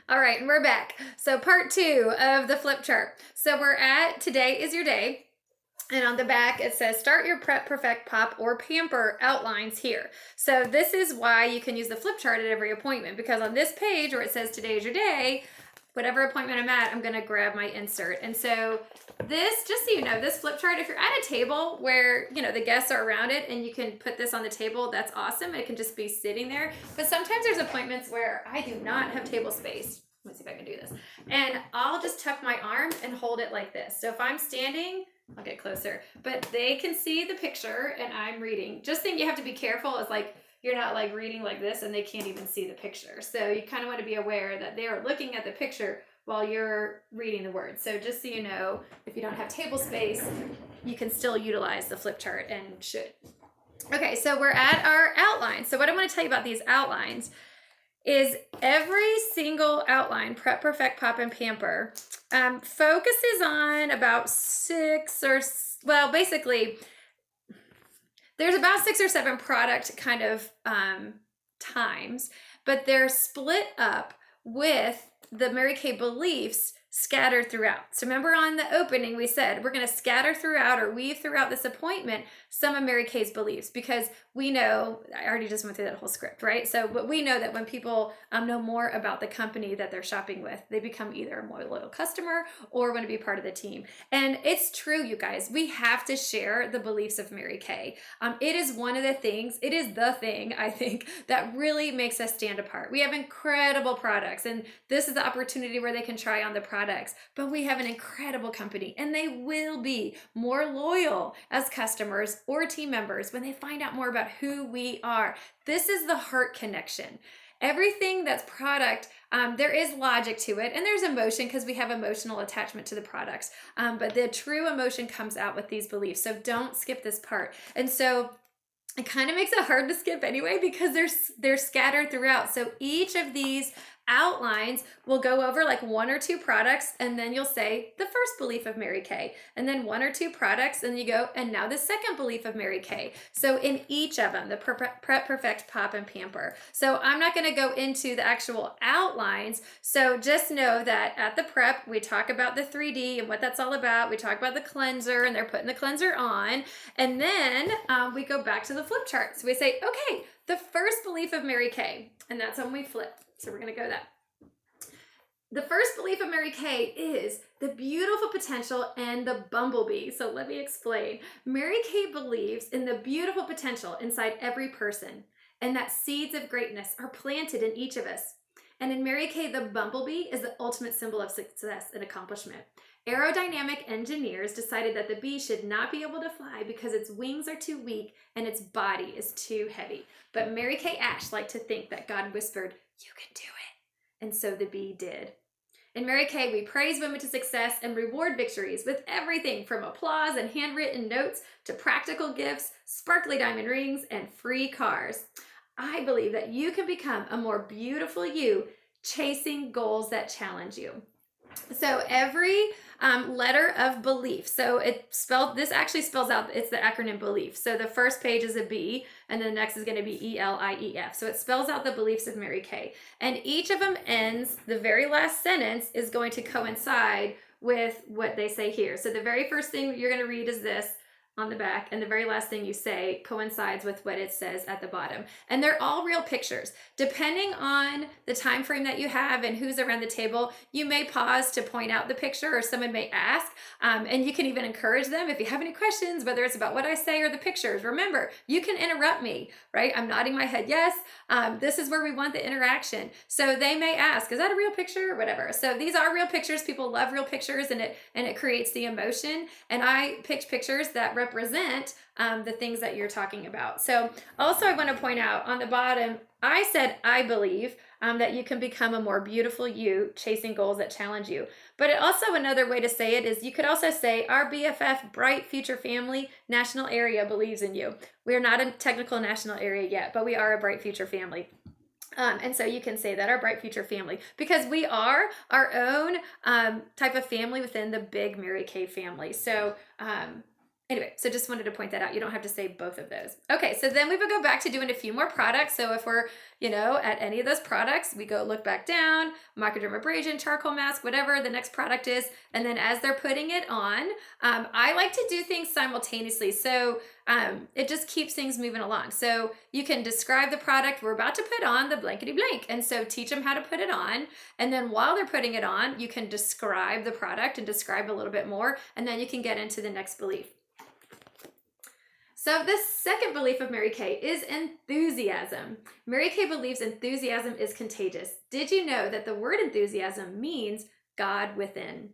All right, and we're back. So, part two of the flip chart. So, we're at today is your day. And on the back, it says start your prep, perfect, pop, or pamper outlines here. So, this is why you can use the flip chart at every appointment because on this page where it says today is your day, whatever appointment I'm at, I'm going to grab my insert. And so, this, just so you know, this flip chart, if you're at a table where, the guests are around it and you can put this on the table, that's awesome. It can just be sitting there. But sometimes there's appointments where I do not have table space. Let me see if I can do this. And I'll just tuck my arm and hold it like this. So if I'm standing, I'll get closer, but they can see the picture and I'm reading. Just think you have to be careful is like, you're not like reading like this and they can't even see the picture. So you kind of want to be aware that they are looking at the picture while you're reading the words. So just so you know, if you don't have table space, you can still utilize the flip chart and should. Okay, so we're at our outline. So what I want to tell you about these outlines is every single outline, prep, perfect, pop, and pamper, focuses on about basically, there's about 6 or 7 product kind of times, but they're split up with the Mary Kay beliefs scattered throughout. So remember on the opening, we said we're going to scatter throughout or weave throughout this appointment some of Mary Kay's beliefs because we know, I already just went through that whole script, right? So, but we know that when people know more about the company that they're shopping with, they become either a more loyal customer or want to be part of the team. And it's true, you guys, we have to share the beliefs of Mary Kay. It is one of the things, it is the thing, I think, that really makes us stand apart. We have incredible products, and this is the opportunity where they can try on the products, but we have an incredible company, and they will be more loyal as customers or team members when they find out more about who we are. This is the heart connection. Everything that's product, there is logic to it, and there's emotion because we have emotional attachment to the products. But the true emotion comes out with these beliefs. So don't skip this part. And so it kind of makes it hard to skip anyway because they're scattered throughout. So each of these outlines will go over like 1 or 2 products, and then you'll say the first belief of Mary Kay, and then 1 or 2 products, and you go, and now the second belief of Mary Kay. So in each of them, the prep, perfect, pop, and pamper. So I'm not going to go into the actual outlines. So just know that at the prep, we talk about the 3D and what that's all about. We talk about the cleanser, and they're putting the cleanser on, and then we go back to the flip chart. So we say, okay, the first belief of Mary Kay, and that's when we flip. So we're going to go that. The first belief of Mary Kay is the beautiful potential and the bumblebee. So let me explain. Mary Kay believes in the beautiful potential inside every person and that seeds of greatness are planted in each of us. And in Mary Kay, the bumblebee is the ultimate symbol of success and accomplishment. Aerodynamic engineers decided that the bee should not be able to fly because its wings are too weak and its body is too heavy. But Mary Kay Ash liked to think that God whispered, "You can do it." And so the bee did. In Mary Kay, we praise women to success and reward victories with everything from applause and handwritten notes to practical gifts, sparkly diamond rings, and free cars. I believe that you can become a more beautiful you, chasing goals that challenge you. So every letter of belief. So this actually spells out, it's the acronym belief. So the first page is a B, and then the next is going to be ELIEF. So it spells out the beliefs of Mary Kay. And each of them ends, the very last sentence is going to coincide with what they say here. So the very first thing you're going to read is this on the back, and the very last thing you say coincides with what it says at the bottom. And they're all real pictures. Depending on the time frame that you have and who's around the table, you may pause to point out the picture, or someone may ask, and you can even encourage them if you have any questions, whether it's about what I say or the pictures. Remember, you can interrupt me, right? I'm nodding my head yes. This is where we want the interaction. So they may ask, is that a real picture or whatever? So these are real pictures. People love real pictures, and it creates the emotion. And I picked pictures that represent the things that you're talking about. So also I want to point out on the bottom, I said, I believe that you can become a more beautiful you, chasing goals that challenge you. But also another way to say it is you could also say our BFF Bright Future Family National Area believes in you. We are not a technical national area yet, but we are a Bright Future Family. And so you can say that our Bright Future Family, because we are our own type of family within the big Mary Kay family. So Anyway, so just wanted to point that out. You don't have to say both of those. Okay, so then we would go back to doing a few more products. So if we're, at any of those products, we go look back down, microdermabrasion, charcoal mask, whatever the next product is. And then as they're putting it on, I like to do things simultaneously. So it just keeps things moving along. So you can describe the product we're about to put on, the blankety blank. And so teach them how to put it on. And then while they're putting it on, you can describe the product and describe a little bit more. And then you can get into the next belief. So the second belief of Mary Kay is enthusiasm. Mary Kay believes enthusiasm is contagious. Did you know that the word enthusiasm means God within?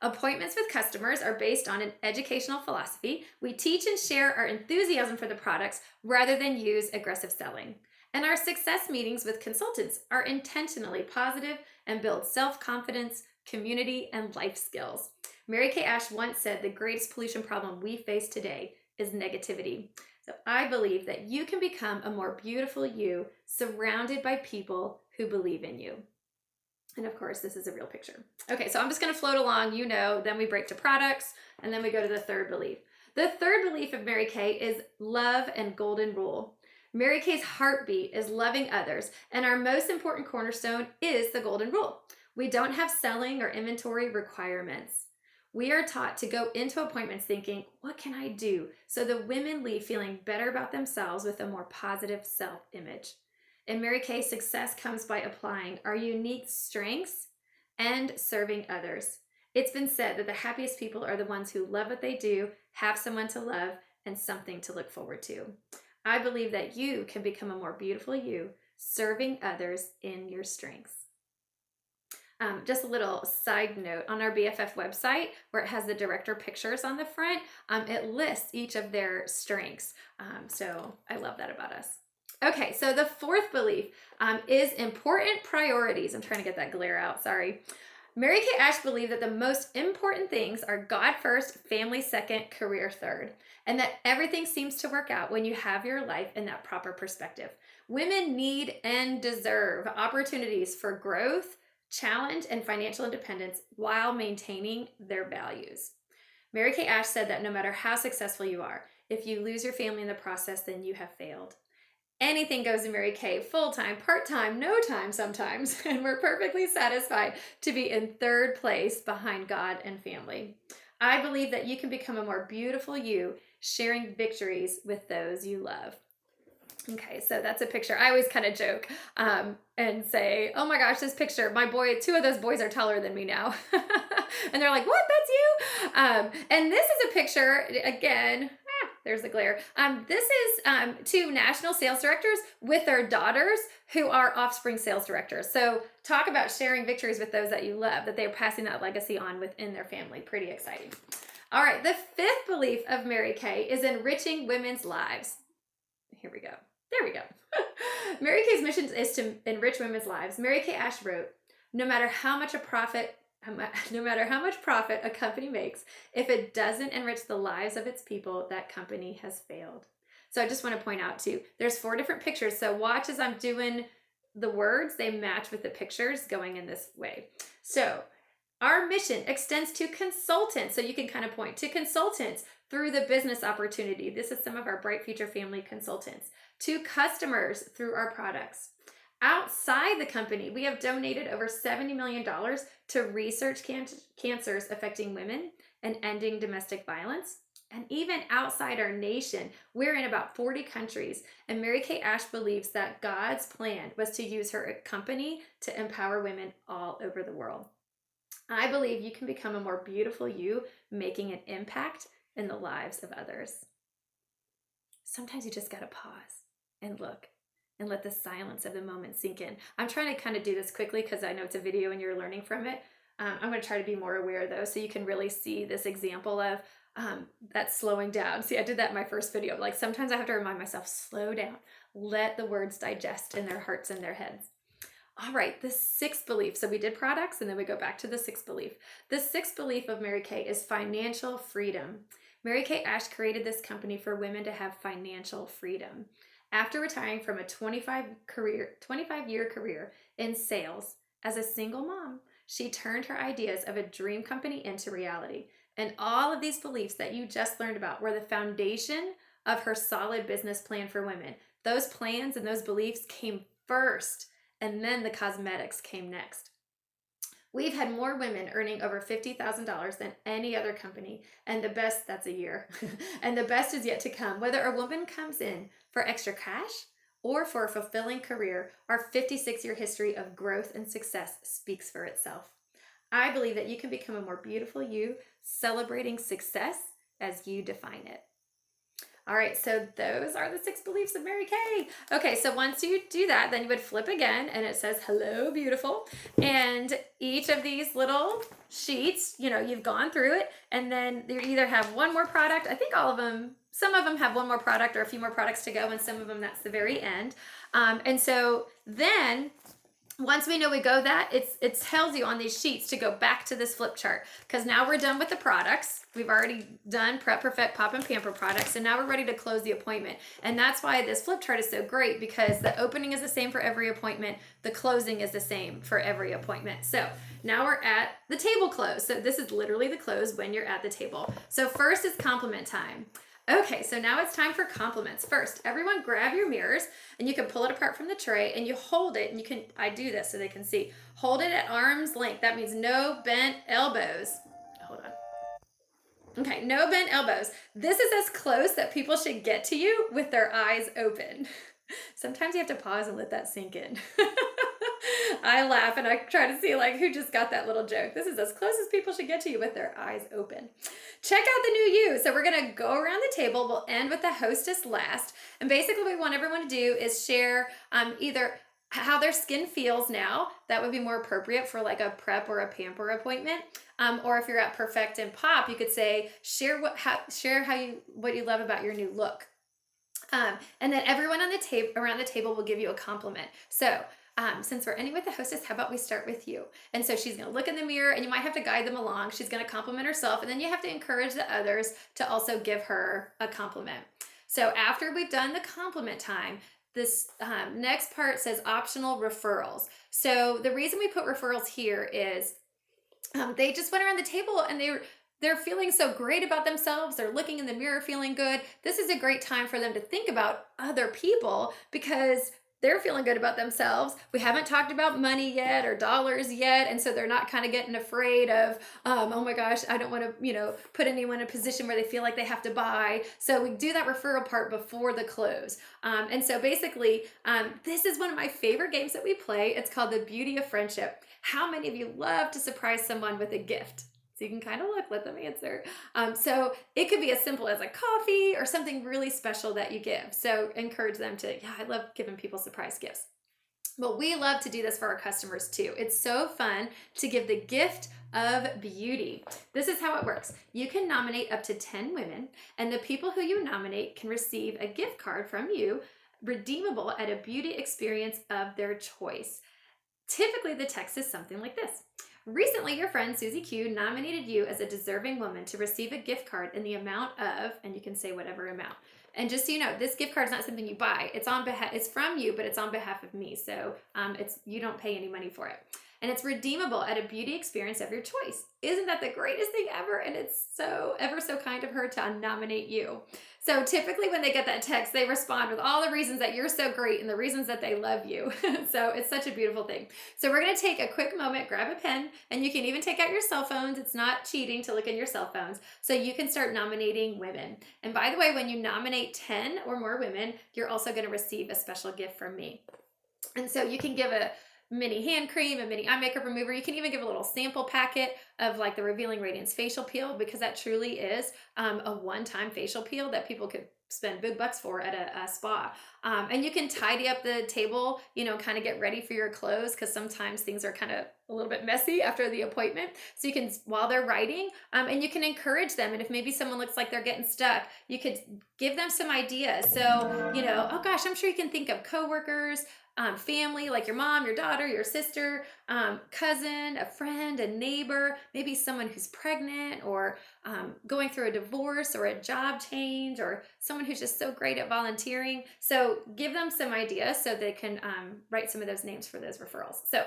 Appointments with customers are based on an educational philosophy. We teach and share our enthusiasm for the products rather than use aggressive selling. And our success meetings with consultants are intentionally positive and build self-confidence, community, and life skills. Mary Kay Ash once said the greatest pollution problem we face today is negativity. So I believe that you can become a more beautiful you surrounded by people who believe in you. And of course, this is a real picture. Okay, so I'm just gonna float along, then we break to products, and then we go to the third belief. The third belief of Mary Kay is love and golden rule. Mary Kay's heartbeat is loving others, and our most important cornerstone is the golden rule. We don't have selling or inventory requirements. We are taught to go into appointments thinking, what can I do? So the women leave feeling better about themselves with a more positive self-image. In Mary Kay, success comes by applying our unique strengths and serving others. It's been said that the happiest people are the ones who love what they do, have someone to love, and something to look forward to. I believe that you can become a more beautiful you, serving others in your strengths. Just a little side note, on our BFF website, where it has the director pictures on the front, it lists each of their strengths. So I love that about us. Okay, so the fourth belief is important priorities. I'm trying to get that glare out, sorry. Mary Kay Ash believed that the most important things are God first, family second, career third, and that everything seems to work out when you have your life in that proper perspective. Women need and deserve opportunities for growth, challenge, and financial independence while maintaining their values. Mary Kay Ash said that no matter how successful you are, if you lose your family in the process, then you have failed. Anything goes in Mary Kay, full-time, part-time, no time sometimes, and we're perfectly satisfied to be in third place behind God and family. I believe that you can become a more beautiful you, sharing victories with those you love. Okay, so that's a picture. I always kind of joke and say, oh my gosh, this picture, two of those boys are taller than me now. And they're like, what, that's you? And this is a picture, again, there's the glare. This is two national sales directors with their daughters who are offspring sales directors. So talk about sharing victories with those that you love, that they're passing that legacy on within their family. Pretty exciting. All right, the fifth belief of Mary Kay is enriching women's lives. Here we go. There we go. Mary Kay's mission is to enrich women's lives. Mary Kay Ash wrote, no matter how much profit a company makes, if it doesn't enrich the lives of its people, that company has failed. So I just want to point out too, there's 4 different pictures. So watch as I'm doing the words, they match with the pictures going in this way. So our mission extends to consultants. So you can kind of point to consultants through the business opportunity. This is some of our Bright Future Family consultants. To customers through our products. Outside the company, we have donated over $70 million to research cancers affecting women and ending domestic violence. And even outside our nation, we're in about 40 countries. And Mary Kay Ash believes that God's plan was to use her company to empower women all over the world. I believe you can become a more beautiful you, making an impact in the lives of others. Sometimes you just gotta pause and look and let the silence of the moment sink in. I'm trying to kind of do this quickly because I know it's a video and you're learning from it. I'm going to try to be more aware though, so you can really see this example of that slowing down. See, I did that in my first video. Like sometimes I have to remind myself, slow down, let the words digest in their hearts and their heads. All right, the sixth belief. So we did products and then we go back to the sixth belief. The sixth belief of Mary Kay is financial freedom. Mary Kay Ash created this company for women to have financial freedom. After retiring from a 25-year career in sales as a single mom, she turned her ideas of a dream company into reality. And all of these beliefs that you just learned about were the foundation of her solid business plan for women. Those plans and those beliefs came first, and then the cosmetics came next. We've had more women earning over $50,000 than any other company, and the best, that's a year, and the best is yet to come. Whether a woman comes in for extra cash or for a fulfilling career, our 56-year history of growth and success speaks for itself. I believe that you can become a more beautiful you, celebrating success as you define it. All right, so those are the 6 beliefs of Mary Kay. Okay, so once you do that, then you would flip again and it says, hello, beautiful. And each of these little sheets, you've gone through it, and then you either have one more product. I think all of them, some of them have one more product or a few more products to go, and some of them that's the very end. And so then once we know we go that, it tells you on these sheets to go back to this flip chart, because now we're done with the products. We've already done Prep, Perfect, Pop, and Pamper products, and now we're ready to close the appointment. And that's why this flip chart is so great, because the opening is the same for every appointment. The closing is the same for every appointment. So now we're at the table close. So this is literally the close when you're at the table. So first is compliment time. Okay, so now it's time for compliments. First, everyone grab your mirrors, and you can pull it apart from the tray, and you hold it, and I do this so they can see. Hold it at arm's length. That means no bent elbows. Hold on. Okay, no bent elbows. This is as close that people should get to you with their eyes open. Sometimes you have to pause and let that sink in. I laugh and I try to see who just got that little joke. This is as close as people should get to you with their eyes open. Check out the new you. So we're going to go around the table. We'll end with the hostess last. And basically what we want everyone to do is share either how their skin feels now. That would be more appropriate for a prep or a pamper appointment. Or if you're at Perfect and Pop, you could say, share what you love about your new look. And then everyone on around the table will give you a compliment. So since we're ending with the hostess, how about we start with you? And so she's going to look in the mirror, and you might have to guide them along. She's going to compliment herself, and then you have to encourage the others to also give her a compliment. So after we've done the compliment time, this next part says optional referrals. So the reason we put referrals here is they just went around the table and they're feeling so great about themselves. They're looking in the mirror feeling good. This is a great time for them to think about other people, because they're feeling good about themselves. We haven't talked about money yet or dollars yet. And so they're not kind of getting afraid of, oh my gosh, I don't want to, put anyone in a position where they feel like they have to buy. So we do that referral part before the close. And so basically, this is one of my favorite games that we play. It's called The Beauty of Friendship. How many of you love to surprise someone with a gift? So you can kind of let them answer. So it could be as simple as a coffee or something really special that you give. So encourage them to, I love giving people surprise gifts. But we love to do this for our customers too. It's so fun to give the gift of beauty. This is how it works. You can nominate up to 10 women, and the people who you nominate can receive a gift card from you, redeemable at a beauty experience of their choice. Typically, the text is something like this. Recently, your friend Susie Q nominated you as a deserving woman to receive a gift card in the amount of, and you can say whatever amount. And just so you know, this gift card is not something you buy. It's from you, but it's on behalf of me. So you don't pay any money for it. And it's redeemable at a beauty experience of your choice. Isn't that the greatest thing ever? And it's so ever so kind of her to nominate you. So typically when they get that text, they respond with all the reasons that you're so great and the reasons that they love you. So it's such a beautiful thing. So we're going to take a quick moment, grab a pen, and you can even take out your cell phones. It's not cheating to look in your cell phones. So you can start nominating women. And by the way, when you nominate 10 or more women, you're also going to receive a special gift from me. And so you can give a mini hand cream, a mini eye makeup remover. You can even give a little sample packet of the Revealing Radiance facial peel, because that truly is a one-time facial peel that people could spend big bucks for at a spa. And you can tidy up the table, kind of get ready for your close, because sometimes things are kind of a little bit messy after the appointment. So you can, while they're writing, and you can encourage them. And if maybe someone looks like they're getting stuck, you could give them some ideas. So, oh gosh, I'm sure you can think of coworkers, family, like your mom, your daughter, your sister, cousin, a friend, a neighbor, maybe someone who's pregnant or going through a divorce or a job change, or someone who's just so great at volunteering. So give them some ideas so they can write some of those names for those referrals. So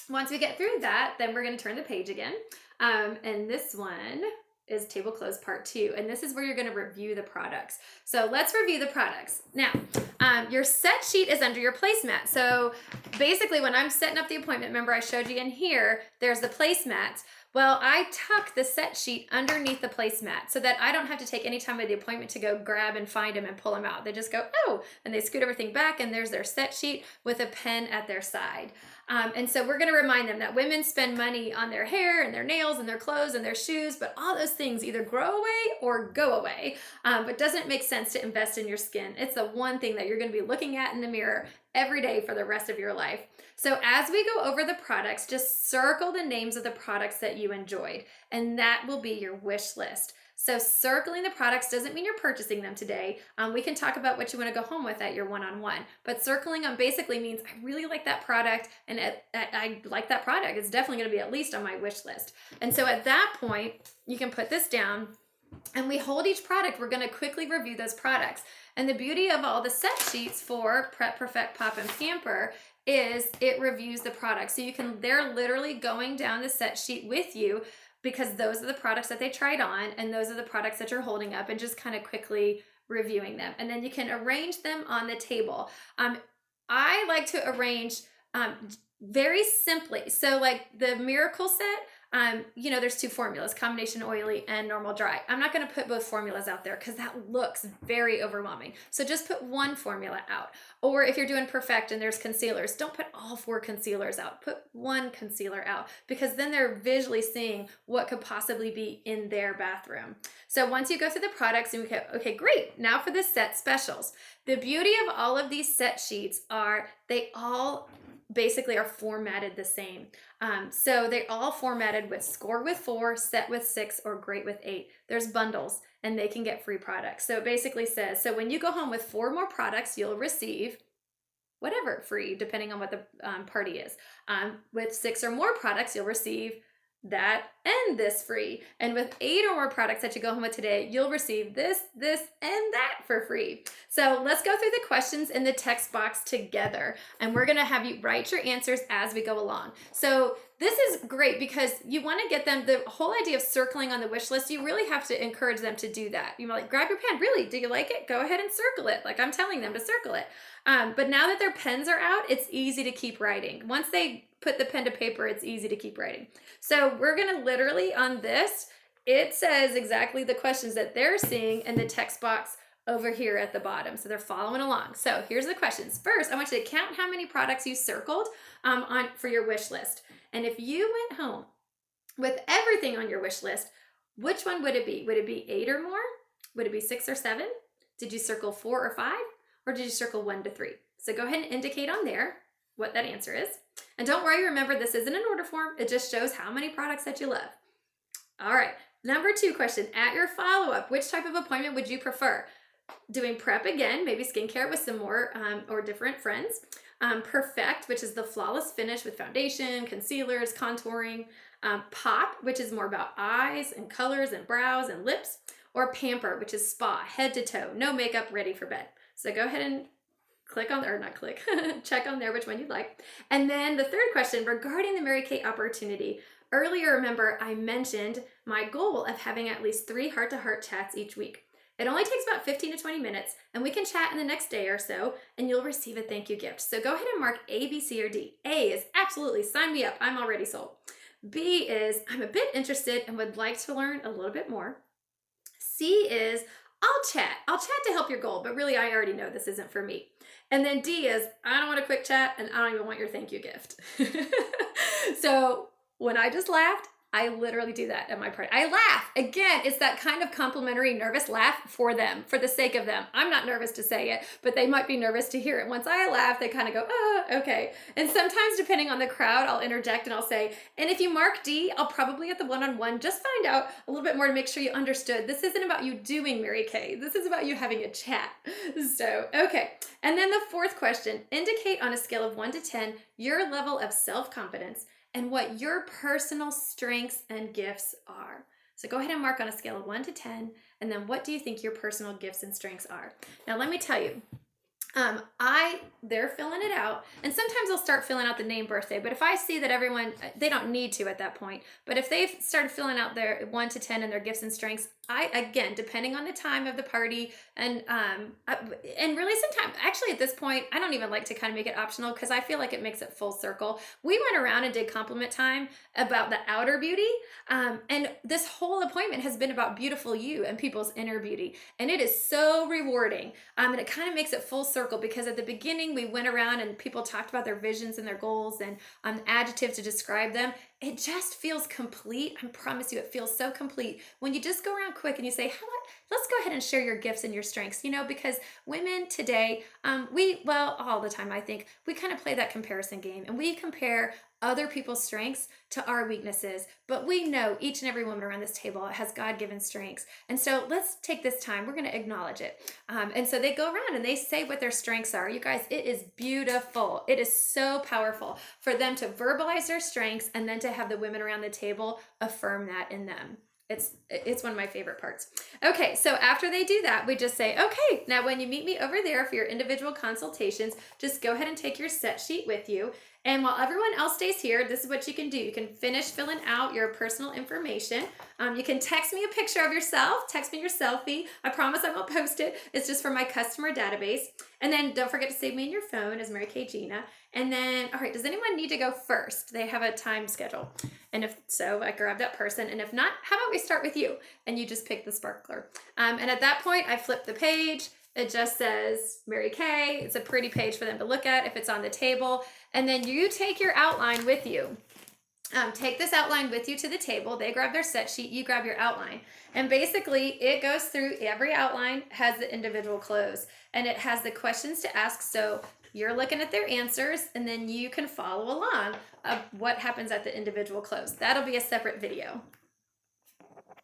once we get through that, then we're going to turn the page again. And this one is Table Clothes Part 2. And this is where you're going to review the products. So let's review the products. Now, your set sheet is under your placemat. So basically when I'm setting up the appointment, remember I showed you in here, there's the placemats. Well, I tuck the set sheet underneath the placemat so that I don't have to take any time with the appointment to go grab and find them and pull them out. They just go, oh, and they scoot everything back and there's their set sheet with a pen at their side. And so we're going to remind them that women spend money on their hair and their nails and their clothes and their shoes, but all those things either grow away or go away. But doesn't make sense to invest in your skin. It's the one thing that you're going to be looking at in the mirror every day for the rest of your life. So as we go over the products, just circle the names of the products that you enjoyed, and that will be your wish list. So circling the products doesn't mean you're purchasing them today. We can talk about what you want to go home with at your one-on-one, but circling them basically means I really like that product and I like that product. It's definitely going to be at least on my wish list. And so at that point, you can put this down and we hold each product. We're going to quickly review those products. And the beauty of all the set sheets for Prep, Perfect, Pop, and Pamper is it reviews the product. So they're literally going down the set sheet with you because those are the products that they tried on and those are the products that you're holding up and just kind of quickly reviewing them. And then you can arrange them on the table. I like to arrange very simply. So like the Miracle set, there's 2 formulas, combination oily and normal dry. I'm not going to put both formulas out there because that looks very overwhelming. So just put one formula out. Or if you're doing Perfect and there's concealers, don't put all 4 concealers out. Put one concealer out because then they're visually seeing what could possibly be in their bathroom. So once you go through the products and okay, great. Now for the set specials. The beauty of all of these set sheets are they all basically are formatted the same. So they all formatted with score with 4, set with 6, or great with 8. There's bundles and they can get free products. So it basically says, so when you go home with 4 more products, you'll receive whatever free, depending on what the party is. With 6 or more products, you'll receive that and this free. And with 8 or more products that you go home with today, you'll receive this, and that for free. So let's go through the questions in the text box together. And we're gonna have you write your answers as we go along. So this is great because you wanna get them, the whole idea of circling on the wish list, you really have to encourage them to do that. You know, like grab your pen, really, do you like it? Go ahead and circle it, like I'm telling them to circle it. But now that their pens are out, it's easy to keep writing. Once they put the pen to paper, it's easy to keep writing. So we're gonna literally on this, it says exactly the questions that they're seeing in the text box over here at the bottom. So they're following along. So here's the questions. First, I want you to count how many products you circled for your wish list. And if you went home with everything on your wish list, which one would it be? Would it be 8 or more? Would it be 6 or 7? Did you circle 4 or 5? Or did you circle 1 to 3? So go ahead and indicate on there what that answer is. And don't worry, remember this isn't an order form. It just shows how many products that you love. All right, number 2 question. At your follow-up, which type of appointment would you prefer? Doing prep again, maybe skincare with some more or different friends. Perfect, which is the flawless finish with foundation, concealers, contouring. Pop, which is more about eyes and colors and brows and lips. Or Pamper, which is spa, head to toe, no makeup, ready for bed. So go ahead and click on, or not click, check on there which one you'd like. And then the 3rd question regarding the Mary Kay opportunity. Earlier, remember, I mentioned my goal of having at least 3 heart-to-heart chats each week. It only takes about 15 to 20 minutes, and we can chat in the next day or so, and you'll receive a thank you gift. So go ahead and mark A, B, C, or D. A is absolutely, sign me up, I'm already sold. B is, I'm a bit interested and would like to learn a little bit more. C is, I'll chat to help your goal, but really I already know this isn't for me. And then D is, I don't want a quick chat and I don't even want your thank you gift. So when I just laughed, I literally do that at my party. I laugh. Again, it's that kind of complimentary nervous laugh for them, for the sake of them. I'm not nervous to say it, but they might be nervous to hear it. Once I laugh, they kind of go, oh, okay. And sometimes depending on the crowd, I'll interject and I'll say, and if you mark D, I'll probably at the one-on-one just find out a little bit more to make sure you understood. This isn't about you doing Mary Kay. This is about you having a chat. So, okay. And then the 4th question, indicate on a scale of 1 to 10, your level of self-confidence and what your personal strengths and gifts are. So go ahead and mark on a scale of 1 to 10, and then what do you think your personal gifts and strengths are? Now let me tell you, they're filling it out, and sometimes I'll start filling out the name, birthday, but if I see that everyone, they don't need to at that point, but if they've started filling out their 1 to 10 and their gifts and strengths, again, depending on the time of the party, and really sometimes, actually at this point, I don't even like to kind of make it optional because I feel like it makes it full circle. We went around and did compliment time about the outer beauty, and this whole appointment has been about beautiful you and people's inner beauty, and it is so rewarding. And it kind of makes it full circle because at the beginning we went around and people talked about their visions and their goals and adjectives to describe them. It just feels complete. I promise you, it feels so complete when you just go around quick and you say, "How about let's go ahead and share your gifts and your strengths?" Because women today, all the time, I think we kind of play that comparison game and we compare other people's strengths to our weaknesses. But we know each and every woman around this table has God given strengths. And so let's take this time. We're going to acknowledge it. And so they go around and they say what their strengths are. You guys, it is beautiful. It is so powerful for them to verbalize their strengths and then to have the women around the table affirm that in them. It's one of my favorite parts. Okay, so after they do that, we just say, okay, now when you meet me over there for your individual consultations, just go ahead and take your set sheet with you. And while everyone else stays here, this is what you can do. You can finish filling out your personal information. You can text me a picture of yourself. Text me your selfie. I promise I won't post it. It's just for my customer database. And then don't forget to save me in your phone as Mary Kay Gina. And then, all right, does anyone need to go first? They have a time schedule. And if so, I grab that person. And if not, how about we start with you? And you just pick the sparkler. And at that point, I flip the page. It just says Mary Kay. It's a pretty page for them to look at if it's on the table. And then you take your outline with you. Take this outline with you to the table. They grab their set sheet, you grab your outline. And basically, it goes through, every outline has the individual close. And it has the questions to ask. So you're looking at their answers, and then you can follow along of what happens at the individual close. That'll be a separate video.